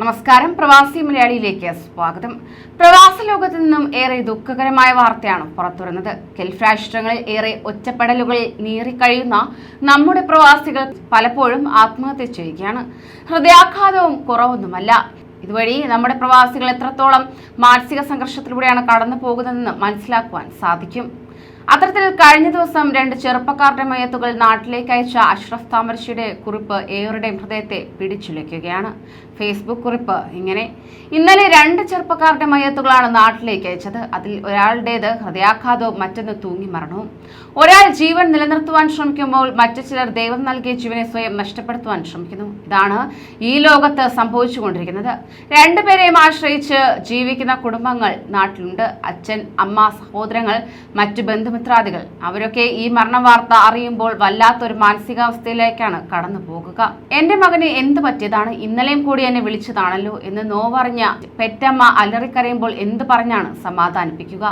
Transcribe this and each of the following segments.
നമസ്കാരം. പ്രവാസി മലയാളിയിലേക്ക് സ്വാഗതം. പ്രവാസ ലോകത്തു നിന്നും ഏറെ ദുഃഖകരമായ വാർത്തയാണ് പുറത്തുവരുന്നത്. ഗൾഫ് രാഷ്ട്രങ്ങളിൽ ഏറെ ഒറ്റപ്പെടലുകളിൽ നീറിക്കഴിയുന്ന നമ്മുടെ പ്രവാസികൾ പലപ്പോഴും ആത്മഹത്യ ചെയ്യുകയാണ്. ഹൃദയാഘാതവും കുറവൊന്നുമല്ല. ഇതുവഴി നമ്മുടെ പ്രവാസികൾ എത്രത്തോളം മാനസിക സംഘർഷത്തിലൂടെയാണ് കടന്നു പോകുന്നതെന്ന് മനസ്സിലാക്കുവാൻ സാധിക്കും. അത്തരത്തിൽ കഴിഞ്ഞ ദിവസം 2 ചെറുപ്പക്കാരുടെ മയ്യത്തുകൾ നാട്ടിലേക്ക് അയച്ച അഷ്റഫ് താമരശ്ശിയുടെ കുറിപ്പ് ഏവരുടെയും ഹൃദയത്തെ പിടിച്ചുലയ്ക്കുകയാണ്. ഫേസ്ബുക്ക് കുറിപ്പ് ഇങ്ങനെ: ഇന്നലെ 2 ചെറുപ്പക്കാരുടെ മയ്യത്തുകളാണ് നാട്ടിലേക്ക് അയച്ചത്. അതിൽ ഒരാളുടേത് ഹൃദയാഘാതവും മറ്റൊന്ന് തൂങ്ങി മരണവും. ഒരാൾ ജീവൻ നിലനിർത്തുവാൻ ശ്രമിക്കുമ്പോൾ മറ്റു ചിലർ ദൈവം നൽകിയ ജീവനെ സ്വയം നഷ്ടപ്പെടുത്തുവാൻ ശ്രമിക്കുന്നു. ഇതാണ് ഈ ലോകത്ത് സംഭവിച്ചുകൊണ്ടിരിക്കുന്നത്. 2 പേരെയും ആശ്രയിച്ച് ജീവിക്കുന്ന കുടുംബങ്ങൾ നാട്ടിലുണ്ട്. അച്ഛൻ, അമ്മ, സഹോദരങ്ങൾ, മറ്റു ബന്ധുമിത്രാദികൾ. അവരൊക്കെ ഈ മരണ വാർത്ത അറിയുമ്പോൾ വല്ലാത്തൊരു മാനസികാവസ്ഥയിലേക്കാണ് കടന്നു പോകുക. എന്റെ മകന് എന്ത് പറ്റിയതാണ്? ഇന്നലെയും കൂടി എന്നെ വിളിച്ചതാണല്ലോ എന്ന് നോവറിഞ്ഞ പെറ്റമ്മ അലറിക്കരയുമ്പോൾ എന്ത് പറഞ്ഞാണ് സമാധാനിപ്പിക്കുക?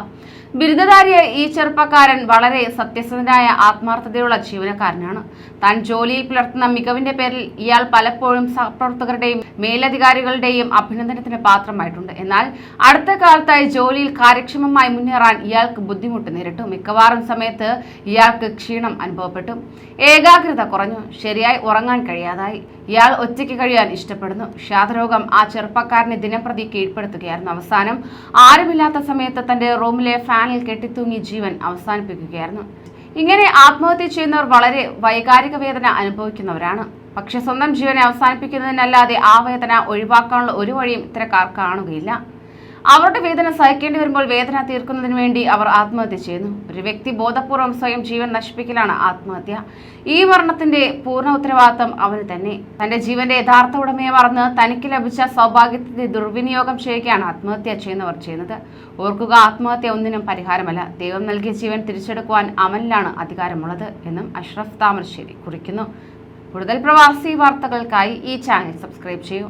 ബിരുദധാരിയായ ഈ ചെറുപ്പക്കാരൻ വളരെ സത്യസന്ധനായ ആത്മാർത്ഥതയുള്ള ജീവനക്കാരനാണ്. താൻ ജോലിയിൽ പുലർത്തുന്ന മികവിന്റെ പേരിൽ ഇയാൾ പലപ്പോഴും സഹപ്രവർത്തകരുടെയും മേലധികാരികളുടെയും അഭിനന്ദനത്തിന് പാത്രമായിട്ടുണ്ട്. എന്നാൽ അടുത്ത കാലത്തായി ജോലിയിൽ കാര്യക്ഷമമായി മുന്നേറാൻ ഇയാൾക്ക് ബുദ്ധിമുട്ട് നേരിട്ടു. മിക്കവാറും സമയത്ത് ഇയാൾക്ക് ക്ഷീണം അനുഭവപ്പെട്ടു. ഏകാഗ്രത കുറഞ്ഞു. ശരിയായി ഉറങ്ങാൻ കഴിയാതായി. ഇയാൾ ഒറ്റയ്ക്ക് കഴിയാൻ ഇഷ്ടപ്പെടുന്നു. വിഷാദരോഗം ആ ചെറുപ്പക്കാരനെ ദിനംപ്രതി കീഴ്പ്പെടുത്തുകയായിരുന്നു. അവസാനം ആരുമില്ലാത്ത സമയത്ത് തന്റെ റൂമിലെ ഫാനിൽ കെട്ടിത്തൂങ്ങി ജീവൻ അവസാനിപ്പിക്കുകയായിരുന്നു. ഇങ്ങനെ ആത്മഹത്യ ചെയ്യുന്നവർ വളരെ വൈകാരിക വേദന അനുഭവിക്കുന്നവരാണ്. പക്ഷെ സ്വന്തം ജീവനെ അവസാനിപ്പിക്കുന്നതിനല്ലാതെ ആ വേദന ഒഴിവാക്കാനുള്ള ഒരു വഴിയും ഇത്തരക്കാർ കാണുകയില്ല. അവരുടെ വേദന സഹിക്കേണ്ടി വരുമ്പോൾ വേദന തീർക്കുന്നതിന് വേണ്ടി അവർ ആത്മഹത്യ ചെയ്യുന്നു. ഒരു വ്യക്തി ബോധപൂർവം സ്വയം ജീവൻ നശിപ്പിക്കലാണ് ആത്മഹത്യ. ഈ മരണത്തിന്റെ പൂർണ്ണ ഉത്തരവാദിത്തം അവന് തന്നെ. തന്റെ ജീവന്റെ യഥാർത്ഥ ഉടമയെ മറന്ന് തനിക്ക് ലഭിച്ച സൗഭാഗ്യത്തിന്റെ ദുർവിനിയോഗം ചെയ്യുകയാണ് ആത്മഹത്യ ചെയ്യുന്നവർ ചെയ്യുന്നത്. ഓർക്കുക, ആത്മഹത്യ ഒന്നിനും പരിഹാരമല്ല. ദൈവം നൽകിയ ജീവൻ തിരിച്ചെടുക്കുവാൻ അവനിലാണ് അധികാരമുള്ളത് എന്നും അഷ്റഫ് താമരശ്ശേരി കുറിക്കുന്നു. കൂടുതൽ പ്രവാസി വാർത്തകൾക്കായി ഈ ചാനൽ സബ്സ്ക്രൈബ് ചെയ്യൂ.